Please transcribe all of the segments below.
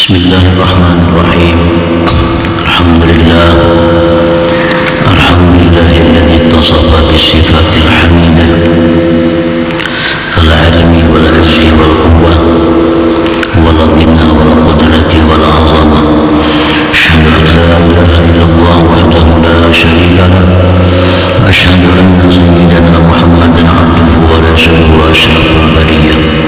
Bismillahirrahmanirrahim. Alhamdulillah. Alhamdulillahilladzi tasafa bisifatil hamidah kal ilmi wal azzi wal quwwah wal ghina wal qudrati wal azamah. Asyhadu an la ilaha illallah wahdahu la syarika lah wa asyhadu anna sayyidana Muhammadan abduhu wa rasuluhu wa asyraful bariyah.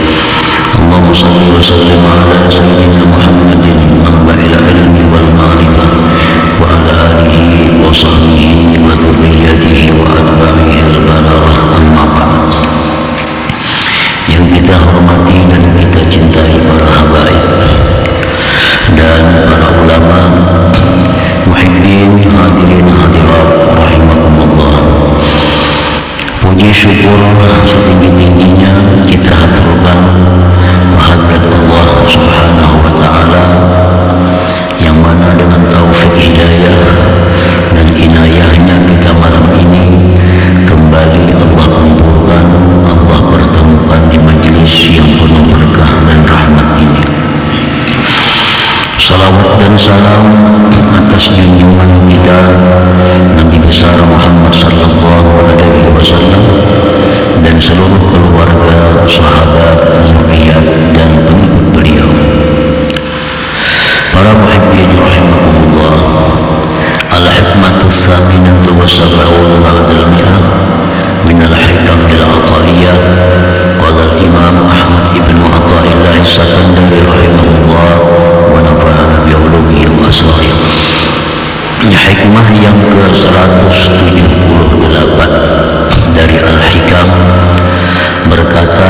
Allahumma salli wa sallim ala sayyidina Muhammadin manba'il ilmi wal ma'rifah wa ala alihi wa sahbihi wa dhurriyyatihi wa atba'ihi al-bararah, amma ba'd. Yang kita hormati dan kita cintai para habaib dan para ulama, muhibbin, hadirin hadirat rahimakumullah. Puji syukur setinggi-tingginya kita haturkan kehadirat Allah Subhanahu wa ta'ala, yang mana dengan taufik hidayah dan inayahnya kita malam ini kembali Allah kumpulkan, Allah pertemukan di majlis yang penuh berkah dan rahmat ini. Salawat dan salam atas junjungan kita Nabi besar Muhammad sallallahu alaihi wasallam dan seluruh keluarga, sahabat, zuriat dan pengikut beliau. Para muhibbin rahimakumullah, al-hikmatu tsaminatu wa sab'un ba'dal mi'ah min al-hikam al-'ataiyah. Qala al-imam Ahmad ibn Athaillah as-Sakandari rahimahullah wa nafa'ana bi 'ulumihi wa asrarihi. Hikmah yang ke-178 dari Al-Hikam, berkata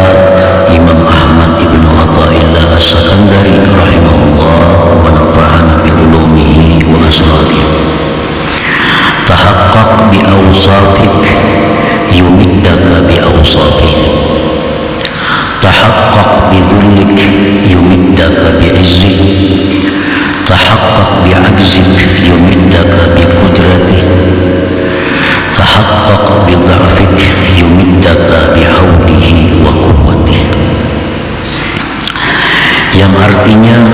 Imam Ahmad ibn Athaillah as-Sakandari rahimahullah wa nafa'ana bi 'ulumihi wa asrarihi. Tahaqqaq bi awsafik yumiddaka bi awsafih. Tahaqqaq bi dhullik yumiddaka bi 'izzik. Tahaqqaq bi 'ajzik yumiddaka bi qudratik. Tahaqqaq bi dha'fik yumiddaka bi haulihi wa quwwatih. Yang artinya,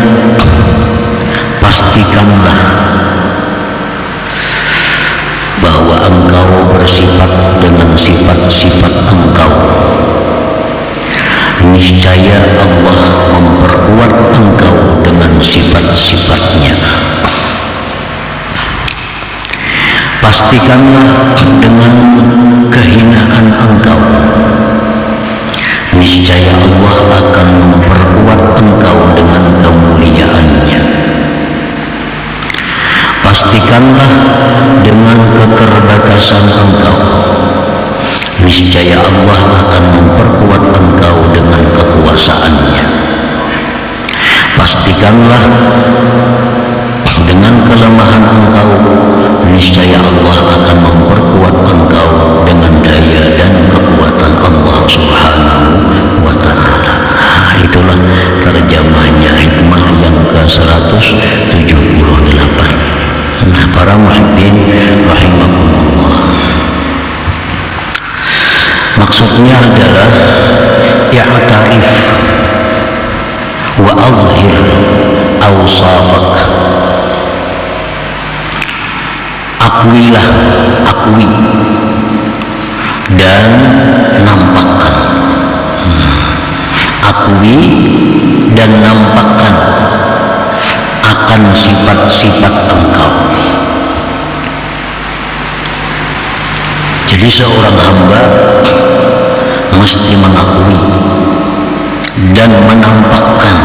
pastikanlah bahwa engkau bersifat dengan sifat-sifat engkau. Niscaya Allah memperkuat engkau dengan sifat-sifatnya. Pastikanlah dengan kehinaan engkau, niscaya Allah akan memperkuat engkau dengan kemuliaannya. Pastikanlah dengan keterbatasan engkau, niscaya Allah akan memperkuat engkau dengan kekuasaannya. Pastikanlah dengan kelemahan engkau, niscaya Allah akan memperkuat engkau dengan daya dan kekuatan Allah Subhanahu wa ta'ala. Itulah terjemahnya hikmah yang ke-178. Para muhibbin rahimakumullah, maksudnya adalah i'tarif wa azhir awsafak. Akuilah, akui dan nampakkan. Akui dan nampakkan akan sifat-sifat engkau. Jadi seorang hamba mesti mengakui dan menampakkan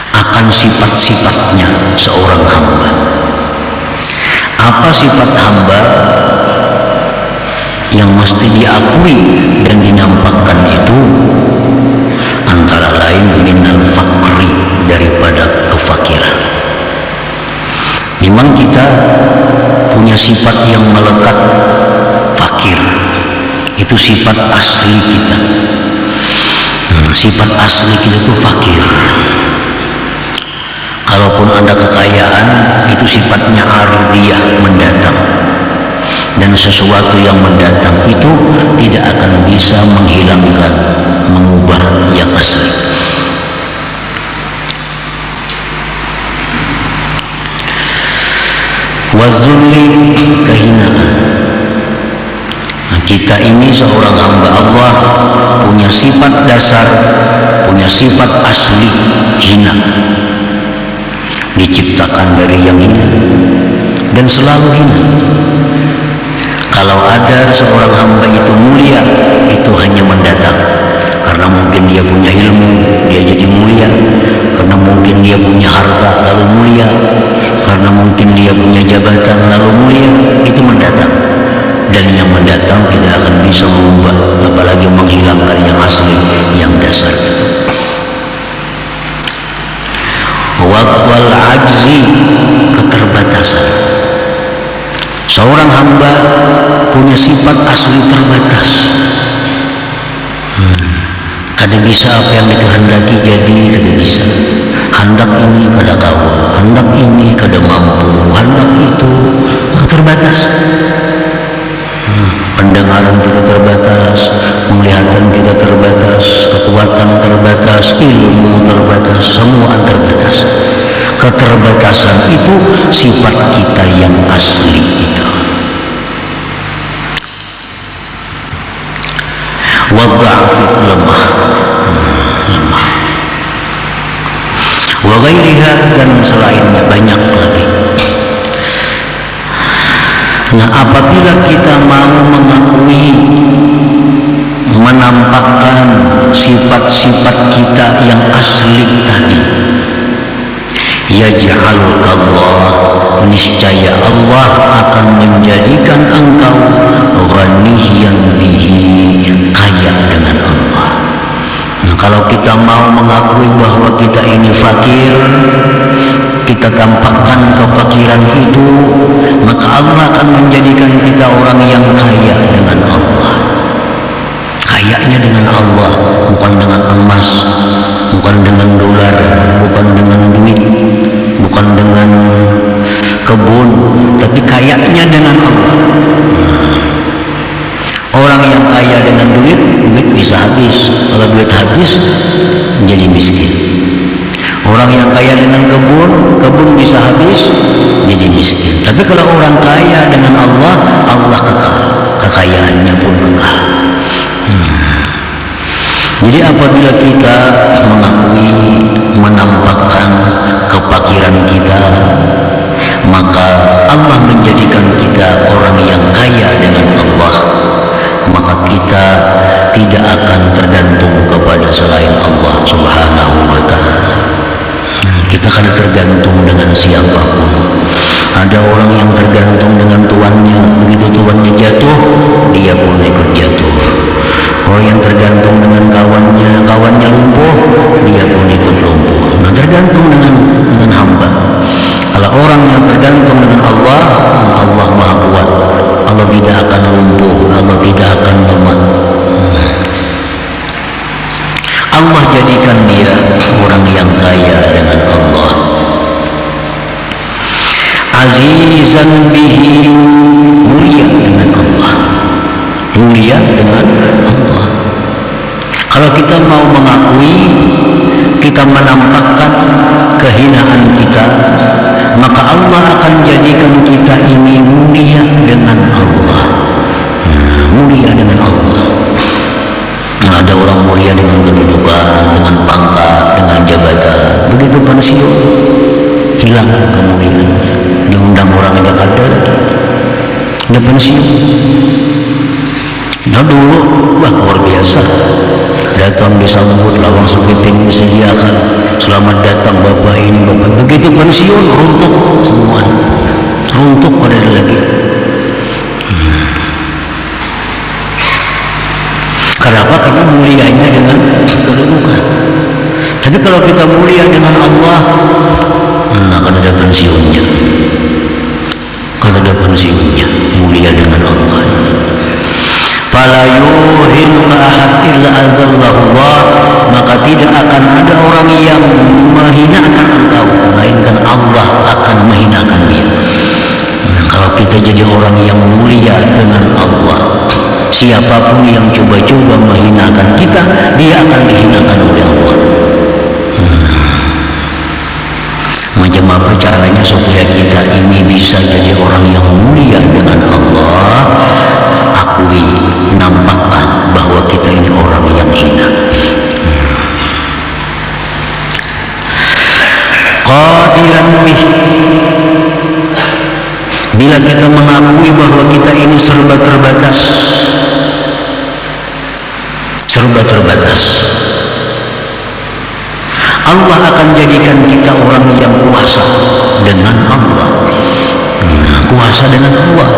akan sifat-sifatnya seorang hamba. Apa sifat hamba yang mesti diakui dan dinampakkan itu? Antara lain minal fakri, daripada kefakiran. Memang kita punya sifat yang melekat, fakir. Itu sifat asli kita. Sifat asli kita itu fakir. Kalaupun ada kekayaan, itu sifatnya aridiyah, mendatang. Dan sesuatu yang mendatang itu tidak akan bisa menghilangkan, mengubah asli. Wazulli, kehinaan. Nah, kita ini seorang hamba Allah punya sifat dasar, punya sifat asli hina. Diciptakan dari yang hina dan selalu hina. Kalau ada seorang hamba itu mulia, itu hanya mendatang karena mungkin dia punya ilmu, dia jadi mulia. Karena mungkin dia punya harta, lalu mulia. Karena mungkin dia punya jabatan, lalu mulia. Itu mendatang. Dan yang mendatang tidak akan bisa mengubah, apalagi menghilangkan yang asli, yang dasar itu. Wal ajzi, keterbatasan. Seorang hamba punya sifat asli terbatas. Kada bisa apa yang dikehendaki jadi, kada bisa. Hendak ini kada kawa, hendak ini kada mampu, hendak itu terbatas. Pendengaran kita terbatas, penglihatan kita terbatas, kekuatan terbatas, ilmu terbatas, semua terbatas. Keterbatasan itu sifat kita yang asli itu. Wadha'fu, lemah. Wa ghairiha, dan selainnya banyak lagi. Nah, apabila kita mau mengakui, menampakkan sifat-sifat kita yang asli tadi, yaj'alukallah, niscaya Allah akan menjadikan engkau ghaniyyan bihi, kaya dengan Allah. Nah, kalau kita mau mengakui bahwa kita ini fakir, kita tampakkan kefakiran itu, maka Allah akan menjadikan kita orang yang kaya dengan Allah. Kayanya dengan Allah, bukan dengan emas, bukan dengan dolar, bukan dengan duit, bukan dengan kebun, tapi kayanya dengan Allah. Orang yang kaya dengan duit, duit bisa habis. Kalau duit habis, menjadi miskin. Orang yang kaya dengan kebun, kebun bisa habis, jadi miskin. Tapi kalau orang kaya dengan Allah, Allah kekal, kekayaannya pun kekal. Jadi apabila kita mengakui, menampakkan kefakiran kita, maka Allah menjadikan kita orang yang kaya dengan Allah. Maka kita tidak akan tergantung kepada selain Allah Subhanahu wa ta'ala. Kita kan tergantung dengan siapapun. Ada orang yang tergantung dengan tuannya, begitu tuannya jatuh, dia pun ikut jatuh. Orang yang tergantung dengan kawannya, kawannya lumpuh, dia pun ikut lumpuh. Nah, tergantung dengan hamba. Kalau orang yang tergantung dengan Allah, Allah Maha Kuat. Allah tidak akan lumpuh, Allah tidak akan lemah. Allah jadikan dia orang yang kaya dengan Allah. Azizan bihi, mulia dengan Allah. Mulia dengan Allah. Kalau kita mau mengakui, kita menampakkan kehinaan kita, maka Allah akan jadikan kita ini mulia dengan Allah. Mulia dengan Allah. Nah, ada orang mulia dengan kedudukan, dengan pangkat, dengan jabatan. Begitu pensiun, hilang kemuliaannya. Diundang orang aja ada lagi. Udah pensiun. Nah, dulu wah luar biasa. Datang disambut, lawang sepiting disediakan. Selamat datang bapak ini, bapak. Begitu pensiun, runtuh semua. Runtuh pada lagi. Kenapa? Karena mulianya dengan kedudukan. Tapi kalau kita mulia dengan Allah, akan ada pensiunnya. Kalau ada pensiunnya, mulia dengan Allah. Fala yuhinu ahad illa azallahullah, maka tidak akan ada orang yang menghinakan engkau, melainkan Allah akan menghinakan dia. Nah, kalau kita jadi orang yang mulia dengan Allah, siapapun yang coba-coba menghinakan kita, dia akan dihinakan oleh Allah. Macam apa caranya supaya kita ini bisa jadi orang yang mulia dengan Allah? Akui, nampakkan bahwa kita ini orang yang hina. Qadiran bih, bila kita mengakui bahwa kita ini serba terbatas, Allah akan jadikan kita orang yang kuasa dengan Allah. Kuasa dengan Allah.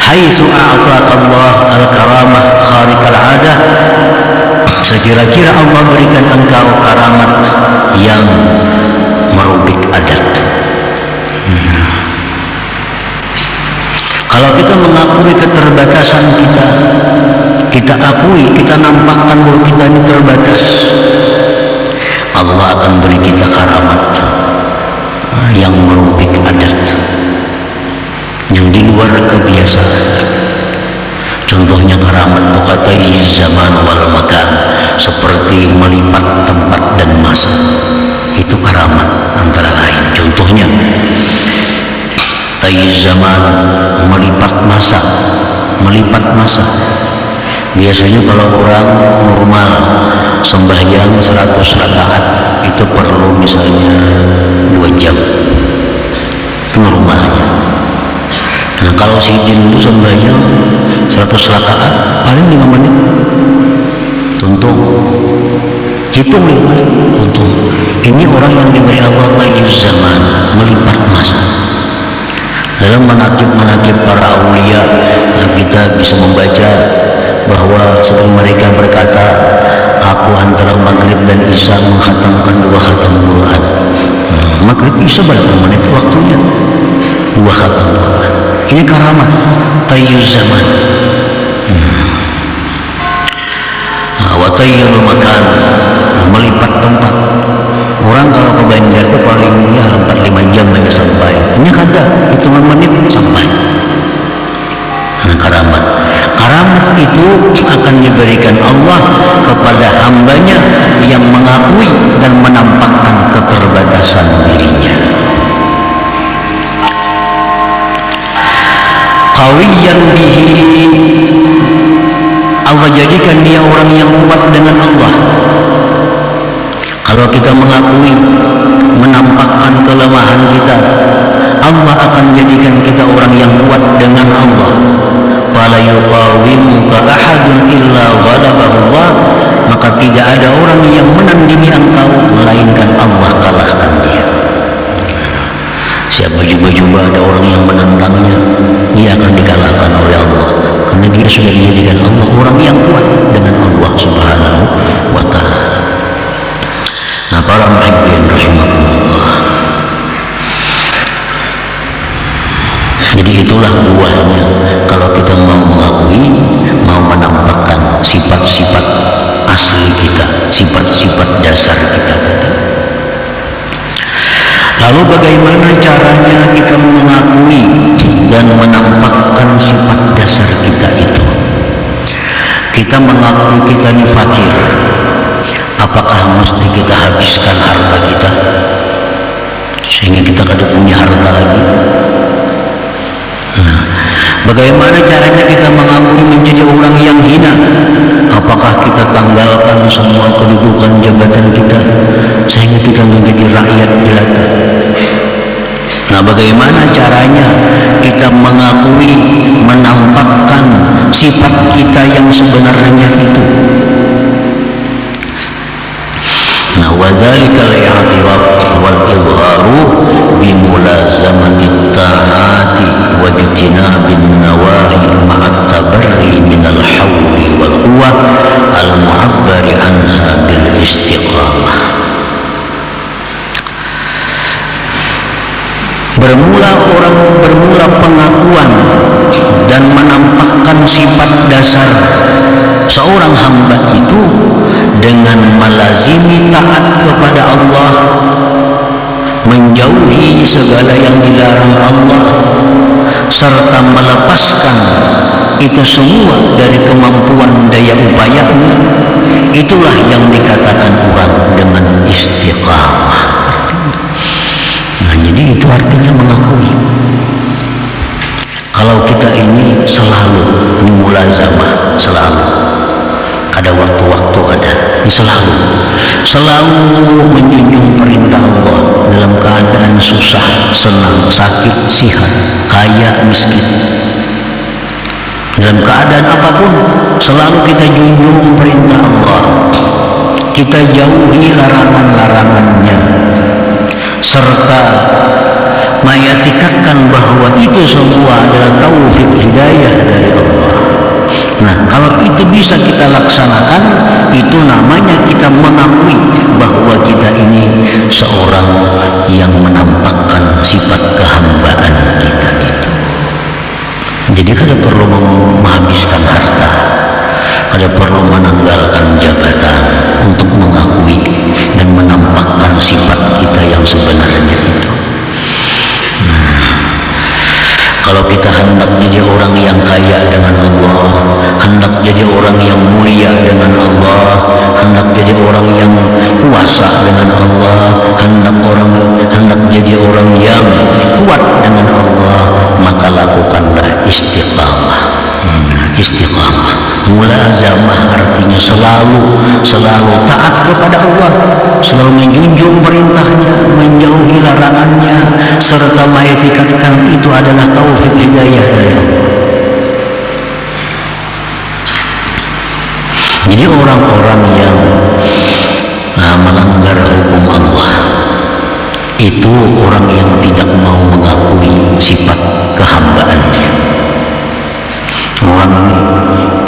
Haitsu a'taka Allah al-karamah khariqal 'adah, sekira-kira Allah berikan engkau karamat yang merubik adat. Kalau kita mengakui keterbatasan kita, kita akui, kita nampakkan bahwa kita ini terbatas, Allah akan beri kita karamat yang merubik adat, yang di luar kebiasaan. Contohnya karamat luqatai zaman wal makan, seperti melipat tempat dan masa. Itu karamat antara lain. Contohnya tayiz zaman, melipat masa. Biasanya kalau orang normal sembahyang 100 rakaat itu perlu misalnya 2 jam, itu normalnya. Nah kalau si jin itu sembahyang 100 rakaat paling 5 menit, tuntung, hitung 5 menit, tuntung. Ini orang yang diberi Allah tayyuz zaman, melipat masa. Dalam manaqib para aulia, kita bisa membaca bahwa sebelum mereka berkata, aku antara maghrib dan isya menghatamkan 2 khatam Quran. Maghrib isya berapa menit waktunya? 2 khatam Quran. Ini karamat tayyuz zaman. Wa tayyul makan, melipat tempat. Orang kalau ke Banjar itu palingnya 4-5 jam aja sampai. Ini ada hitungan menit sampai. Nah, karamat itu akan diberikan Allah kepada hambanya yang mengakui dan menampakkan keterbatasan dirinya. Qawiyan bihi, Allah jadikan dia orang yang kuat dengan Allah. Kalau kita mengakui, menampakkan kelemahan kita, Allah akan jadikan kita orang yang kuat dengan Allah. Fala yuqawimuka ahadun illa ghalabahu Allah, maka tidak ada orang yang menandingi engkau melainkan Allah kalahkan dia. Siapa coba-coba ada orang yang menentangnya, dia akan dikalahkan oleh Allah, karena dia sudah dijadikan Allah orang yang kuat dengan Allah Subhanahu wa ta'ala. Nah, para muhibbin rahimakumullah, jadi itulah buahnya kalau kita mau mengakui, mau menampakkan sifat-sifat asli kita, sifat-sifat dasar kita tadi. Lalu bagaimana caranya kita mengakui dan menampakkan sifat dasar kita itu? Kita mengakui kita ini fakir, apakah mesti kita habiskan harta kita sehingga kita kada punya harta lagi? Nah, bagaimana caranya kita mengakui menjadi orang yang hina? Apakah kita tanggalkan semua kedudukan jabatan kita sehingga kita menjadi rakyat jelata? Nah, bagaimana caranya kita mengakui, menampakkan sifat kita yang sebenarnya itu? Nah, wadzalikal i'tiraf wal izharu bimulazamati ta'ati wa ijtinabin nawahi ma'at tabarri minal hawli wal quwwah al mu'abbari anha bil istiqamah. Bermula pengakuan dan menampakkan sifat dasar seorang hamba itu dengan melazimi taat kepada Allah, menjauhi segala yang dilarang Allah, serta melepaskan itu semua dari kemampuan daya upayanya, itulah yang dikatakan orang dengan istiqamah. Nah, jadi itu artinya mengakui. Kalau kita ini selalu mulazamah, selalu ada waktu-waktu ada, selalu menjunjung perintah Allah dalam keadaan susah, senang, sakit, sihat, kaya, miskin, dalam keadaan apapun selalu kita junjung perintah Allah, kita jauhi larangan-larangannya, serta menyatikatkan bahwa itu semua adalah taufik hidayah dari Allah. Nah, kalau itu bisa kita laksanakan, itu namanya kita mengakui bahwa kita ini seorang yang menampakkan sifat kehambaan kita itu. Jadi kada perlu menghabiskan harta, kada perlu menanggalkan jabatan untuk mengakui dan menampakkan sifat kita yang sebenarnya itu. Kalau kita hendak jadi orang yang kaya dengan Allah, hendak jadi orang yang mulia dengan Allah, hendak jadi orang yang kuasa dengan Allah, hendak jadi orang yang kuat dengan Allah, maka lakukanlah istiqamah. Istiqamah, mulazamah artinya selalu taat kepada Allah, selalu menjunjung perintahnya, menjauhi larangannya, serta mengitikadkan itu adalah taufik hidayah dari Allah. Jadi orang-orang yang melanggar hukum Allah itu orang yang tidak mau mengakui sifat kehambaannya.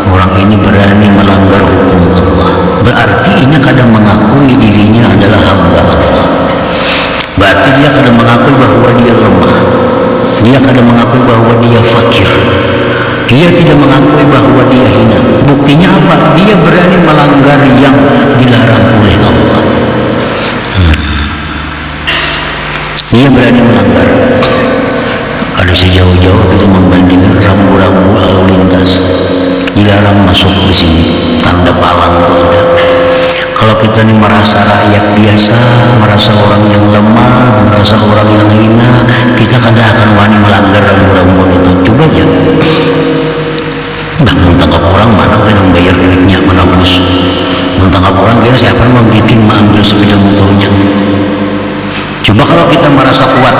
Orang ini berani melanggar hukum Allah, berarti ini kadang mengakui dirinya adalah hamba Allah. Berarti dia kadang mengakui bahwa dia lemah, dia kadang mengakui bahwa dia fakir, dia tidak mengakui bahwa dia hina. Buktinya apa? Dia berani melanggar yang dilarang oleh Allah. Dia berani melanggar. Ada sejauh-jauh kita membandingkan rambu-rambu lalu lintas, dilarang masuk di sini, tanda palang itu ada. Kalau kita ini merasa rakyat biasa, merasa orang yang lemah, merasa orang yang hina, kita kadang akan wani melanggar rambu-rambu itu. Coba aja, mau tangkap orang mana yang bayar duitnya, mana bus, mau tangkap orang kira siapa yang membikin mengambil sepeda motornya. Coba kalau kita merasa kuat,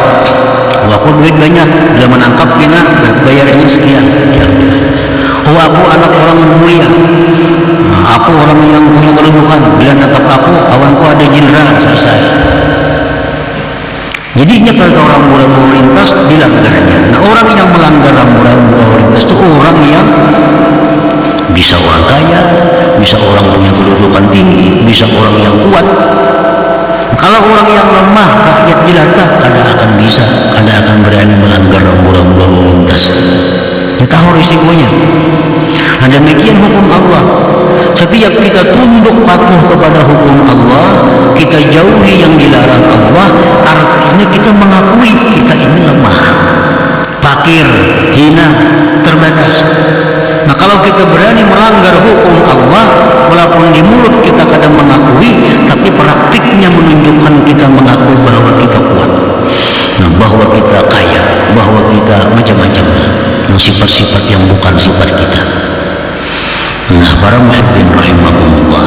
aku duit banyak, bila menangkap kita bayarnya sekian, ya. Aku anak orang mulia, aku orang yang punya kedudukan, bila nangkap aku, kawanku ada jenderal, selesai. Jadinya kalau orang rambu lintas dilanggarnya. Nah, orang yang melanggar rambu lintas itu orang yang bisa orang kaya, bisa orang punya kedudukan tinggi, bisa orang yang kuat. Kalau orang yang lemah, rakyat jelata, kada akan bisa, kada akan berani melanggar rambu-rambu lalu lintas. Dia tahu risikonya. Nah, demikian hukum Allah. Setiap kita tunduk patuh kepada hukum Allah, kita jauhi yang dilarang Allah, artinya kita mengakui kita ini lemah, fakir, hina, terbatas. Nah, kalau kita berani melanggar hukum Allah, walaupun di mulut kita kadang mengakui, tapi praktiknya menunjukkan kita mengakui bahwa kita kuat, nah, bahwa kita kaya, bahwa kita macam-macam, sifat-sifat yang bukan sifat kita. Nah, para muhibbin rahimahumullah,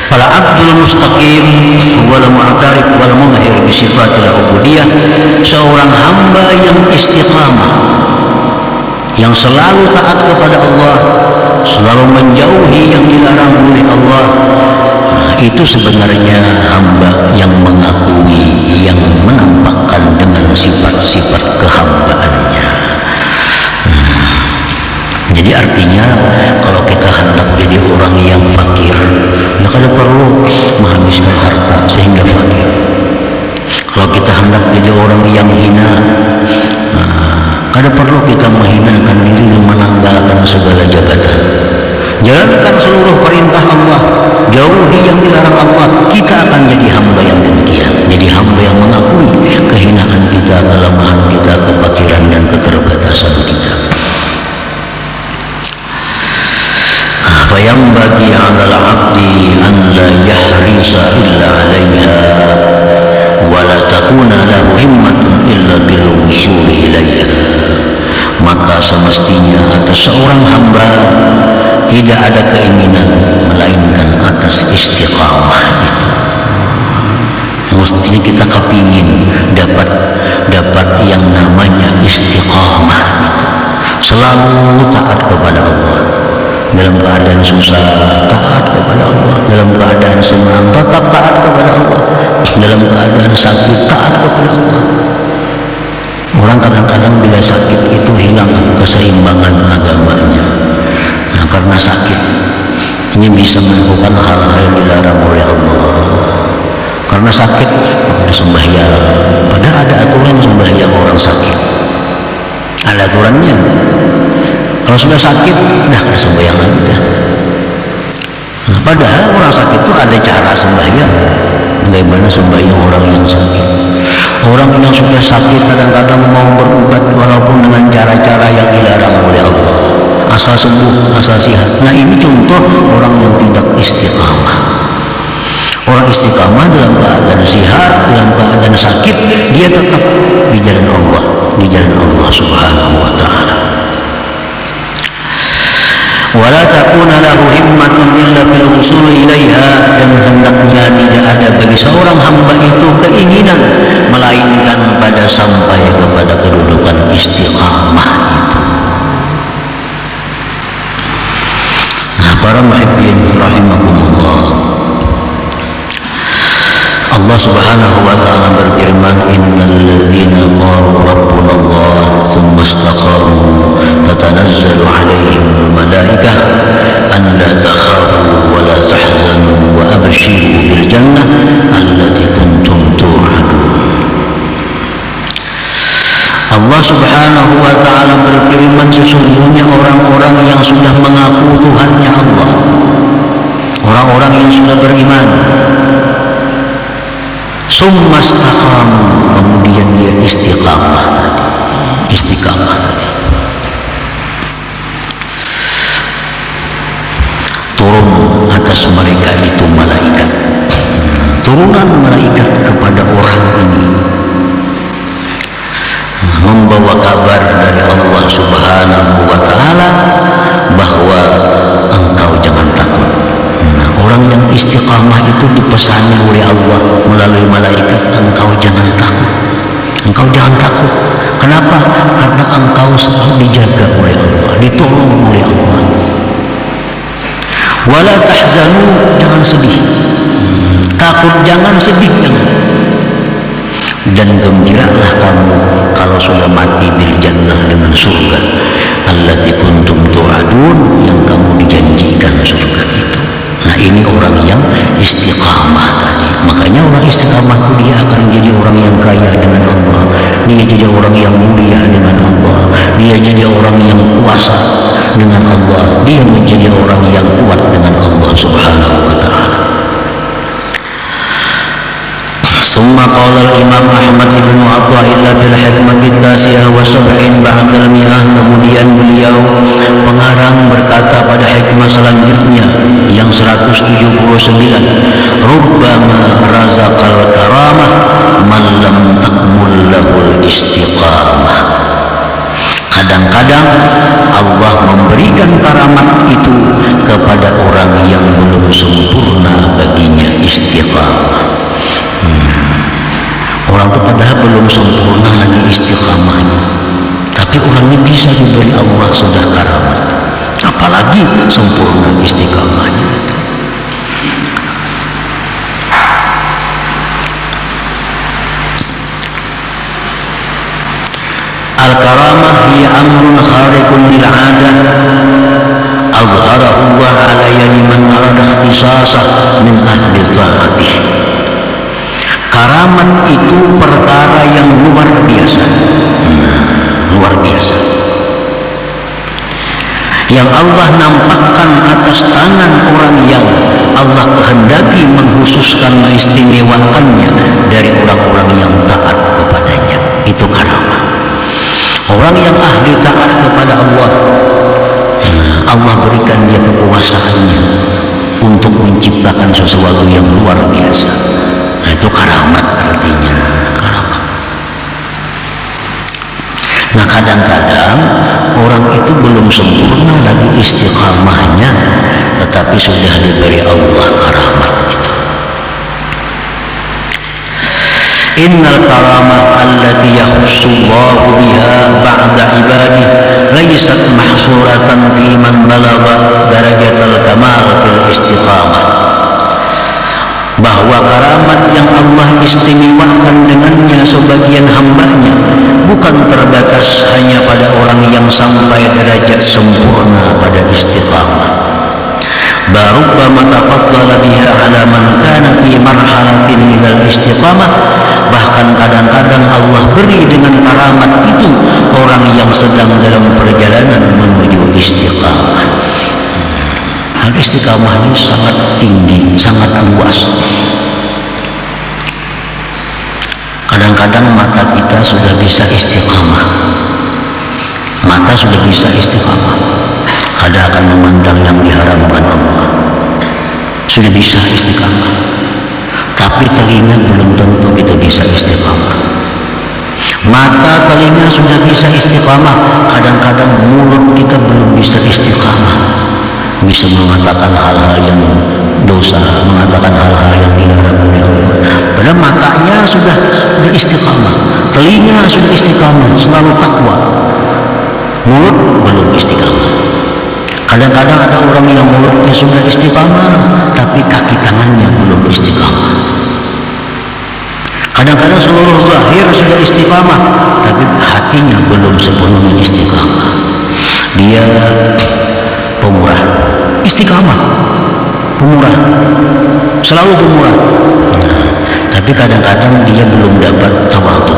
fala abdul mustaqim wal mu'tarif wal mudhir bi sifatil ubudiyah, seorang hamba yang istiqamah, yang selalu taat kepada Allah, selalu menjauhi yang dilarang oleh Allah, itu sebenarnya hamba yang mengakui, yang menampakkan dengan sifat-sifat kehambaannya. Jadi artinya kalau kita hendak jadi orang yang fakir, ya kada perlu menghabiskan harta sehingga fakir. Kalau kita hendak jadi orang yang hina, kada perlu kita menghinakan diri dan menanggalkan segala jabatan. Jalankan seluruh perintah Allah, jauhi yang dilarang Allah, kita akan jadi hamba yang demikian. Jadi hamba yang mengakui kehinaan kita, kelemahan kita, kefakiran dan keterbatasan kita. فينبغي على العبد أن لا يحرص إلا عليها ولا تكون له همة إلا بالوصول إليها. Maka semestinya atas seorang hamba tidak ada keinginan melainkan atas istiqamah itu. Mestinya kita kepingin dapat yang namanya istiqamah itu. Selalu taat kepada Allah. Dalam keadaan susah taat kepada Allah, dalam keadaan senang tetap taat kepada Allah, dalam keadaan sakit taat kepada Allah. Orang kadang-kadang bila sakit itu hilang keseimbangan agamanya. Nah, karena sakit ini bisa melakukan hal-hal yang dilarang oleh Allah. Karena sakit maka sembahyang. Padahal ada aturan sembahyang orang sakit. Ada aturannya. Kalau sudah sakit, dah kena sembahyang lagi dah. Nah, padahal orang sakit itu ada cara sembahyang. Bagaimana sembahyang orang yang sakit? Orang yang sudah sakit kadang-kadang mau berobat walaupun dengan cara-cara yang dilarang oleh Allah. Asal sembuh, asal sehat. Nah, ini contoh orang yang tidak istiqamah. Orang istiqamah dalam keadaan sehat, dalam keadaan sakit, dia tetap di jalan Allah, di jalan Allah Subhanahu wa ta'ala. Wala takuna lahu himmatun illa bil usul ilaiha, dan hendaknya tidak ada bagi seorang hamba itu keinginan melainkan pada sampai kepada kedudukan istiqamah itu. Nah, para muhibbin rahimakumullah, Allah Subhanahu wa ta'ala berfirman, innal ladzina qalu rabbuna Allah thumma istaqamu tatanazzalu alaihimul malaikah an la takhafu wa la tahzanu wa abshiru bil jannah allati kuntum tu'adun. Allah Subhanahu wa ta'ala berfirman, sesungguhnya orang-orang yang sudah mengaku Tuhannya Allah, orang-orang yang sudah beriman, summa istaqamu, kemudian dia istiqamah tadi. Istiqamah tadi. Turun atas mereka itu malaikat. Turunan malaikat kepada orang ini membawa kabar dari Allah Subhanahu wa ta'ala bahwa engkau jangan takut. Orang yang istiqamah itu dipesani oleh Allah melalui malaikat, engkau jangan takut, engkau jangan takut. Kenapa? Karena engkau selalu dijaga oleh Allah, ditolong oleh Allah. Wala tahzanu, jangan sedih. Takut jangan, sedih jangan. Dan gembiralah kamu kalau sudah mati bil jannah, dengan surga allati kuntum tu'adun, yang kamu dijanjikan surga itu. Nah, ini orang yang istiqamah tadi. Makanya orang istiqamah itu dia akan jadi orang yang kaya dengan Allah, dia jadi orang yang mulia dengan Allah, dia jadi orang yang kuasa dengan Allah, dia menjadi orang yang kuat dengan Allah Subhanahu wa ta'ala. Summa qala al-Imam Ahmad ibn Athaillah bil hikmati tasi'ah wa sab'in ba'dal mi'ah, kemudian beliau pengarang berkata pada hikmah selanjutnya yang 179, rubbama razaqal karamah man lam takmul lahul istiqamah. Kadang-kadang Allah memberikan karamat itu kepada orang yang belum sempurna baginya istiqamah. Orang itu padahal belum sempurna lagi istiqamahnya, tapi orang ini bisa diberi Allah sudah karamat, apalagi sempurna istiqamahnya itu. Al-karamah hiya amrun khariqun lil 'adah azharahu Allah 'ala yadi man arada ikhtisasa min ahli ta'atih. Karamat itu perkara yang luar biasa, luar biasa, yang Allah nampakkan atas tangan orang yang Allah kehendaki mengkhususkan, mengistimewakannya dari orang-orang yang taat kepadanya. Itu karamah. Orang yang ahli taat kepada Allah, Allah berikan memberikan dia kekuasaannya untuk menciptakan sesuatu yang luar biasa. Nah, itu karamat artinya, karamat. Nah, kadang-kadang orang itu belum sempurna lagi istiqamahnya, tetapi sudah diberi Allah karamat itu. Innal karamah allati yakhussullahu biha ba'da ibadih laysat mahsuratan fi man balagha darajatal kamal bil istiqamah. Bahwa karamat yang Allah istimewakan dengannya sebagian hambanya bukan terbatas hanya pada orang yang sampai derajat sempurna pada istiqamah. Barubbama tafaddala biha ala man kana fi marhalatin minal istiqamah. Bahkan kadang-kadang Allah beri dengan karamat itu orang yang sedang dalam perjalanan menuju istiqamah. Hal istiqamah ini sangat tinggi, sangat luas. Kadang-kadang mata kita sudah bisa istiqamah, mata sudah bisa istiqamah, kadang akan memandang yang diharamkan Allah, sudah bisa istiqamah. Tapi telinga belum tentu kita bisa istiqamah. Mata, telinga sudah bisa istiqamah, kadang-kadang mulut kita belum bisa istiqamah, bisa mengatakan hal-hal yang dosa, mengatakan hal-hal yang dilarang oleh Allah. Padahal matanya sudah istiqamah, telinga sudah istiqamah, selalu takwa. Mulut belum istiqamah. Kadang-kadang ada orang yang mulutnya sudah istiqamah, tapi kaki tangannya belum istiqamah. Kadang-kadang seluruh zahir sudah istiqamah, tapi hatinya belum sepenuhnya istiqamah. Dia pemurah, istiqamah, pemurah, selalu pemurah. Tapi kadang-kadang dia belum dapat tawadhu.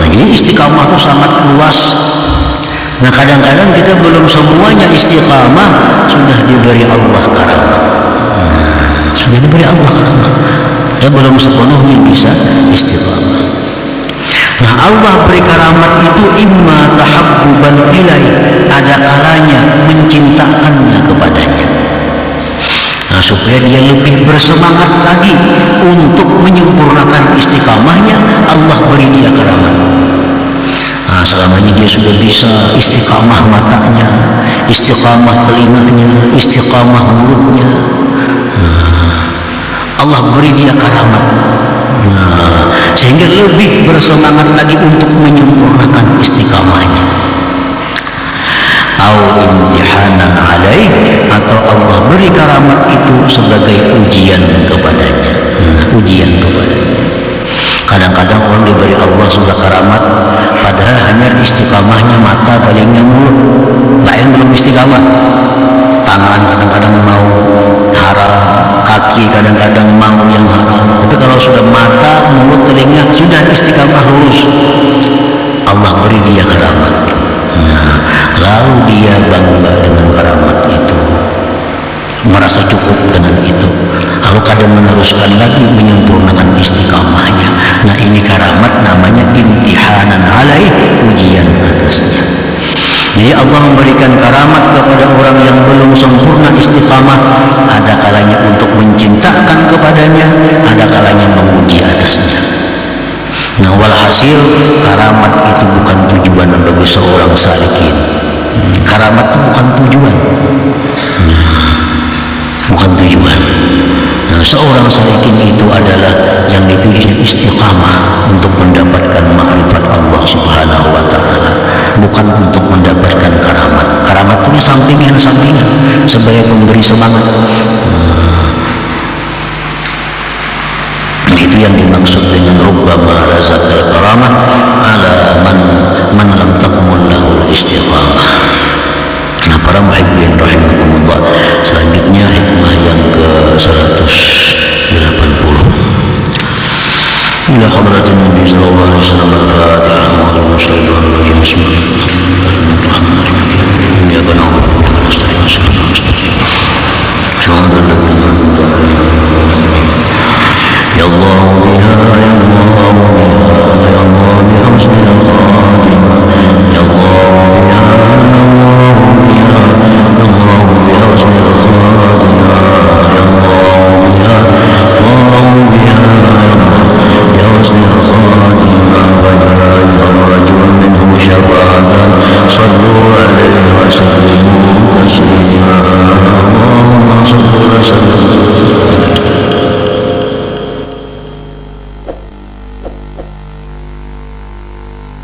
Nah, jadi istiqamah itu sangat luas. Nah, kadang-kadang kita belum semuanya istiqamah, sudah diberi Allah karamat. Sudah diberi Allah karamat, kita belum sepenuhnya bisa istiqamah. Nah, Allah beri karamat itu imma tahabbuban ilai, ada kalanya mencintakannya kepadanya. Nah, supaya dia lebih bersemangat lagi untuk menyempurnakan istiqamahnya, Allah beri dia karamat. Nah, selamanya dia sudah bisa istiqamah matanya, istiqamah telinganya, istiqamah mulutnya. Allah beri dia karamat. Sehingga lebih bersemangat lagi untuk menyempurnakan istiqamahnya. Au imtihanan alaih, atau Allah beri karamat itu sebagai ujian kepadanya. Ujian kepadanya. Kadang-kadang orang diberi Allah sudah karamat, padahal hanya istiqamahnya mata, telinga, mulut, lain belum istiqamah. Tangan kadang-kadang mau haram, kaki kadang-kadang mau yang haram. Tapi kalau sudah mata, mulut, telinga sudah istiqamah lurus, Allah beri dia karamat. Nah, lalu dia bangga dengan karamat itu, merasa cukup dengan itu, lalu kadang meneruskan lagi menyempurnakan istiqamahnya. Nah, ini karamat namanya imtihanan alaih, ujian atasnya. Jadi Allah memberikan karamat kepada orang yang belum sempurna istiqamah, ada kalanya untuk mencintakan kepadanya, ada kalanya menguji atasnya. Nah, walhasil karamat itu bukan tujuan bagi seorang salikin. Karamat itu bukan tujuan. Bukan tujuan. Nah, seorang salikin itu adalah yang ditujunya istiqamah untuk mendapatkan ma'rifat Allah Subhanahu wa ta'ala, bukan untuk mendapatkan karamat. Karamat itu sampingan-sampingan sebagai pemberi semangat. Itu yang dimaksud dengan rubbama razaqal karamah ala man lam takmul lahul istiqamah. Nah, para muhibbin rahimakumullah, selanjutnya hikmah yang ke-180 ila hadratin Nabi sallallahu alaihi wasallam. Al-Fatihah. Allahumma shalli ala Muhammad. Bismillahirrahmanirrahim. Ya bana wa nasta'inu sallallahu alaihi ya Allah biha ya Allah biha ya Allah biha husnul khatimah ya Allah biha ya Allah biha ya Allah biha husnul صلوا عليه وسلموا تسليما اللهم صل وسلم عليه